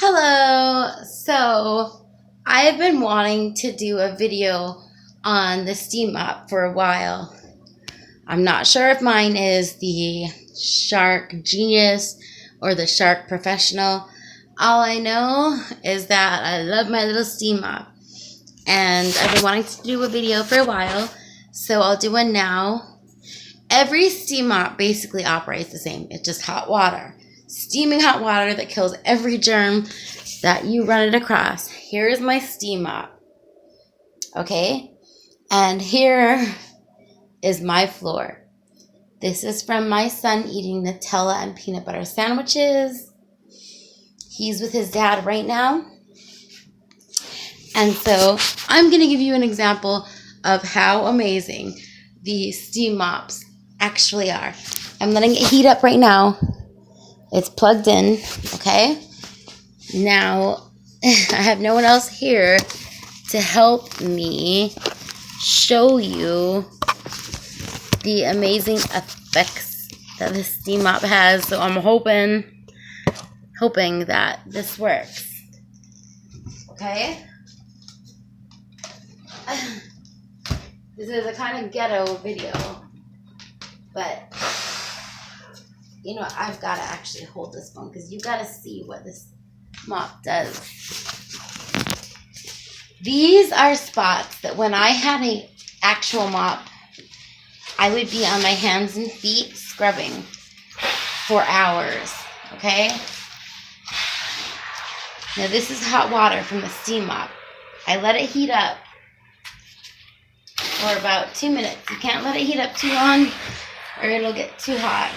Hello! So, I have been wanting to do a video on the Steam Mop for a while. I'm not sure if mine is the Shark Genius or the Shark Professional. All I know is that I love my little Steam Mop. And I've been wanting to do a video for a while, so I'll do one now. Every Steam Mop basically operates the same. It's just hot water. Steaming hot water that kills every germ that you run it across. Here is my Steam Mop. Okay? And here is my floor. This is from my son eating Nutella and peanut butter sandwiches. He's with his dad right now. And so I'm going to give you an example of how amazing these Steam Mops actually are. I'm letting it heat up right now. It's plugged in, okay? Now, I have no one else here to help me show you the amazing effects that the Steam Mop has. So I'm hoping that this works. Okay? This is a kind of ghetto video, but you know, I've got to actually hold this phone because you got to see what this mop does. These are spots that when I had an actual mop, I would be on my hands and feet scrubbing for hours, okay? Now this is hot water from the Steam Mop. I let it heat up for about 2 minutes. You can't let it heat up too long or it'll get too hot.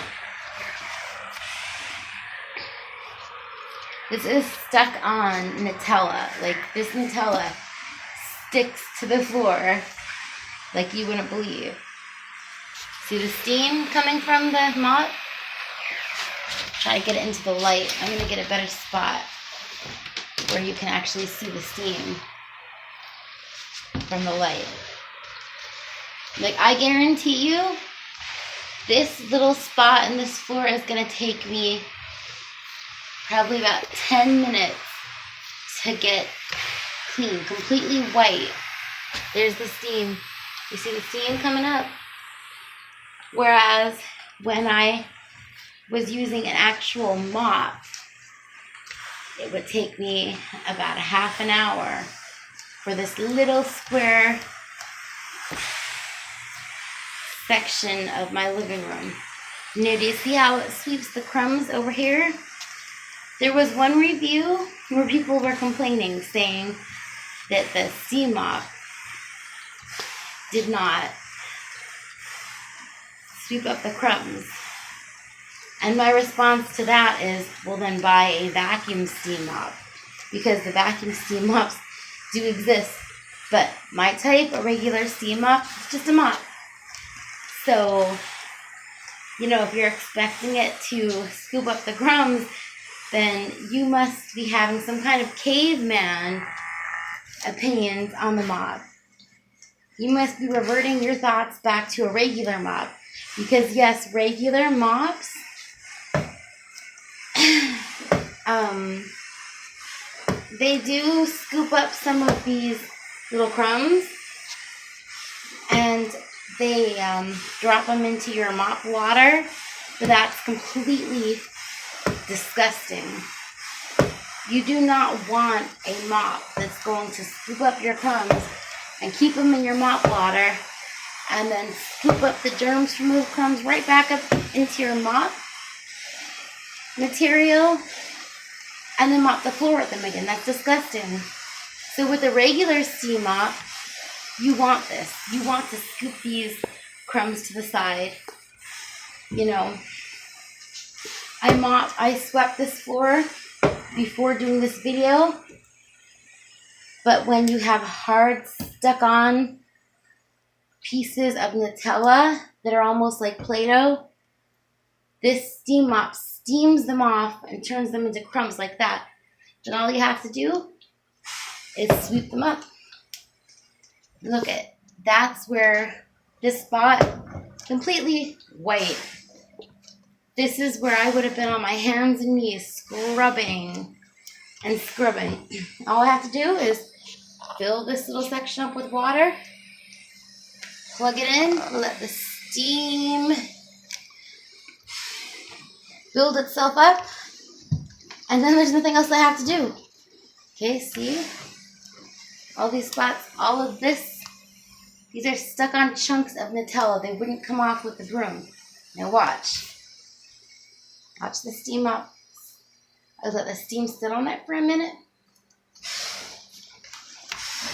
This is stuck on Nutella. Like, this Nutella sticks to the floor like you wouldn't believe. See the steam coming from the mop? Try to get it into the light. I'm going to get a better spot where you can actually see the steam from the light. Like, I guarantee you, this little spot in this floor is going to take me probably about 10 minutes to get clean, completely white. There's the steam. You see the steam coming up? Whereas when I was using an actual mop, it would take me about a half an hour for this little square section of my living room. Now, do you see how it sweeps the crumbs over here? There was one review where people were complaining, saying that the Steam Mop did not sweep up the crumbs. And my response to that is, well, then buy a vacuum Steam Mop, because the vacuum Steam Mops do exist. But my type, a regular Steam Mop, is just a mop. So, you know, if you're expecting it to scoop up the crumbs, then you must be having some kind of caveman opinions on the mop. You must be reverting your thoughts back to a regular mop. Because yes, regular mops, they do scoop up some of these little crumbs and they drop them into your mop water, but that's completely disgusting. You do not want a mop that's going to scoop up your crumbs and keep them in your mop water and then scoop up the germs from those crumbs right back up into your mop material and then mop the floor with them again. That's disgusting. So with a regular Steam Mop, you want this. You want to scoop these crumbs to the side. You know, I swept this floor before doing this video, but when you have hard stuck on pieces of Nutella that are almost like Play-Doh, this Steam Mop steams them off and turns them into crumbs like that. Then all you have to do is sweep them up. Look at, that's where this spot, completely white. This is where I would have been on my hands and knees scrubbing and scrubbing. All I have to do is fill this little section up with water, plug it in, let the steam build itself up, and then there's nothing else I have to do. Okay, see? All these spots, all of this, these are stuck on chunks of Nutella. They wouldn't come off with the broom. Now watch. Watch the steam up. I let the steam sit on it for a minute.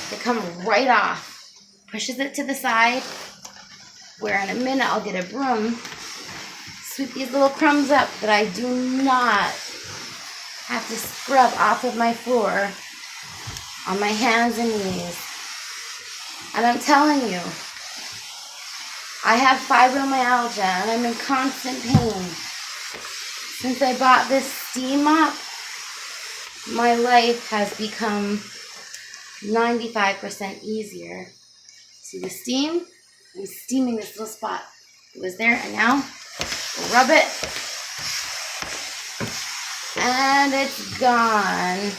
They come right off. Pushes it to the side, where in a minute I'll get a broom, sweep these little crumbs up that I do not have to scrub off of my floor on my hands and knees. And I'm telling you, I have fibromyalgia and I'm in constant pain. Since I bought this Steam Mop, my life has become 95% easier. See the steam? I'm steaming this little spot. It was there, and now rub it, and it's gone.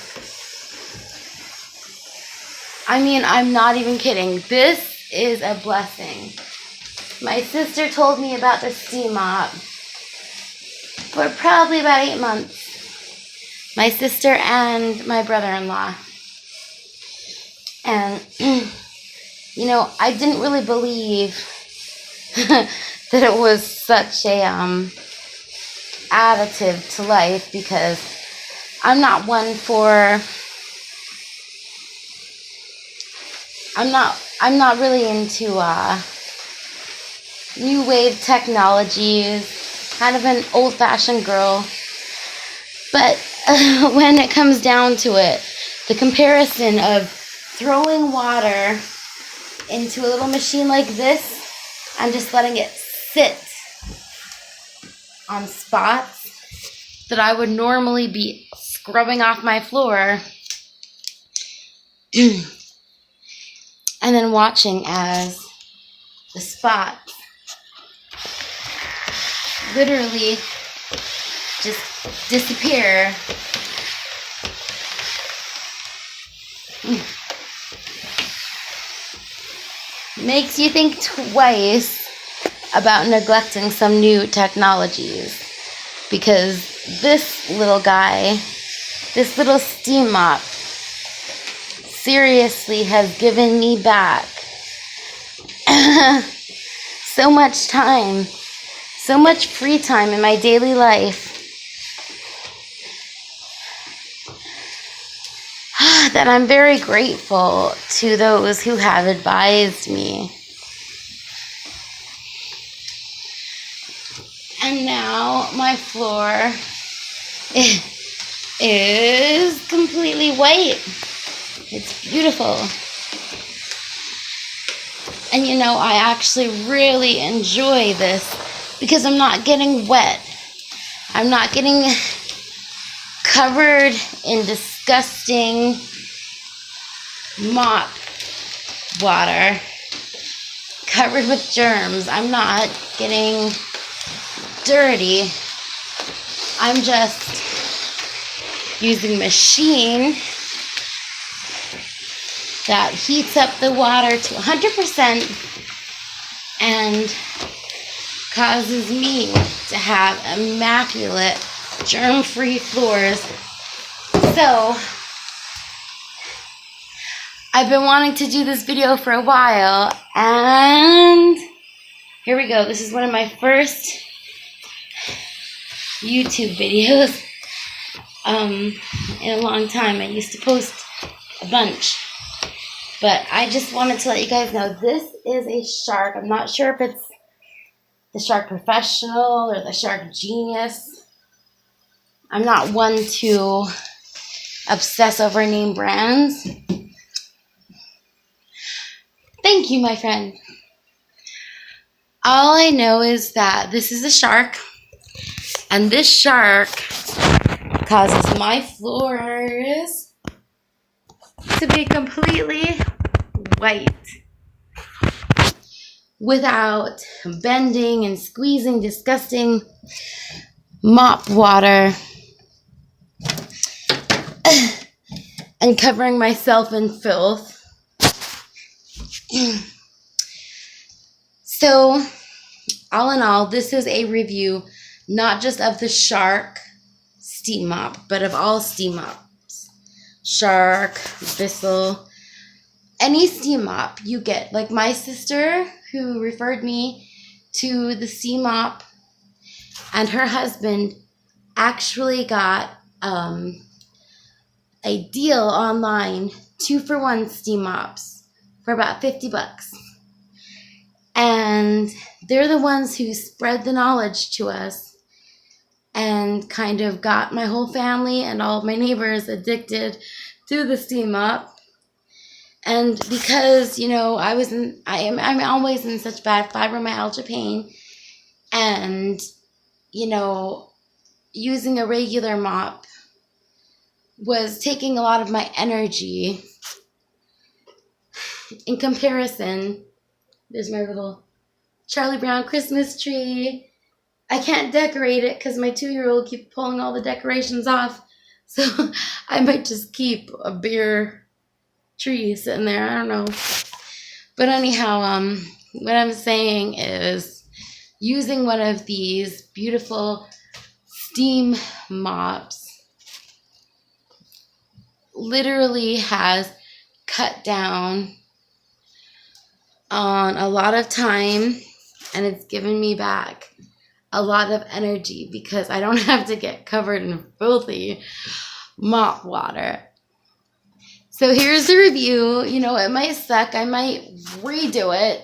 I mean, I'm not even kidding. This is a blessing. My sister told me about the Steam Mop for probably about 8 months. My sister and my brother-in-law. And, you know, I didn't really believe that it was such a additive to life, because I'm not one for... I'm not really into new wave technologies, kind of an old-fashioned girl. But when it comes down to it, the comparison of throwing water into a little machine like this and just letting it sit on spots that I would normally be scrubbing off my floor, and then watching as the spots literally just disappear. Makes you think twice about neglecting some new technologies, because this little guy, this little Steam Mop, seriously has given me back so much time, so much free time in my daily life that I'm very grateful to those who have advised me. And now my floor is completely white. It's beautiful. And you know, I actually really enjoy this because I'm not getting wet. I'm not getting covered in disgusting mop water, covered with germs. I'm not getting dirty. I'm just using a machine that heats up the water to 100% and causes me to have immaculate, germ-free floors. So, I've been wanting to do this video for a while, and here we go. This is one of my first YouTube videos in a long time. I used to post a bunch. But I just wanted to let you guys know this is a Shark. I'm not sure if it's the Shark Professional or the Shark Genius. I'm not one to obsess over name brands. Thank you, my friend. All I know is that this is a Shark, and this Shark causes my floors to be completely white without bending and squeezing disgusting mop water. and covering myself in filth. So, all in all, this is a review not just of the Shark Steam Mop, but of all Steam Mops. Shark, Bissell, any Steam Mop you get. Like my sister, who referred me to the Steam Mop, and her husband actually got a deal online, 2-for-1 Steam Mops for about $50. And they're the ones who spread the knowledge to us and kind of got my whole family and all of my neighbors addicted to the Steam Mop. And because, you know, I'm always in such bad fibromyalgia pain, and, you know, using a regular mop was taking a lot of my energy. In comparison, there's my little Charlie Brown Christmas tree. I can't decorate it because my 2-year-old keeps pulling all the decorations off. So I might just keep a bare tree sitting there. I don't know. But anyhow, what I'm saying is using one of these beautiful steam mops literally has cut down on a lot of time, and it's given me back a lot of energy because I don't have to get covered in filthy mop water. So here's the review. You know, it might suck. I might redo it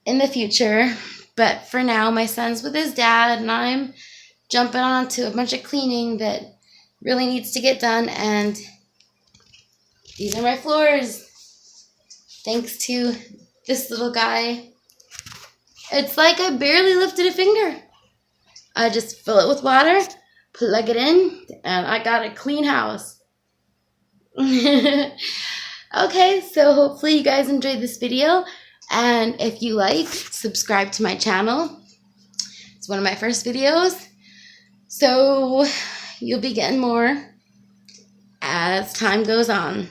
in the future, but for now, my son's with his dad, and I'm jumping on to a bunch of cleaning that really needs to get done, and these are my floors. Thanks to this little guy. It's like I barely lifted a finger. I just fill it with water, plug it in, and I got a clean house. Okay, so hopefully you guys enjoyed this video. And if you like, subscribe to my channel. It's one of my first videos. So you'll be getting more as time goes on.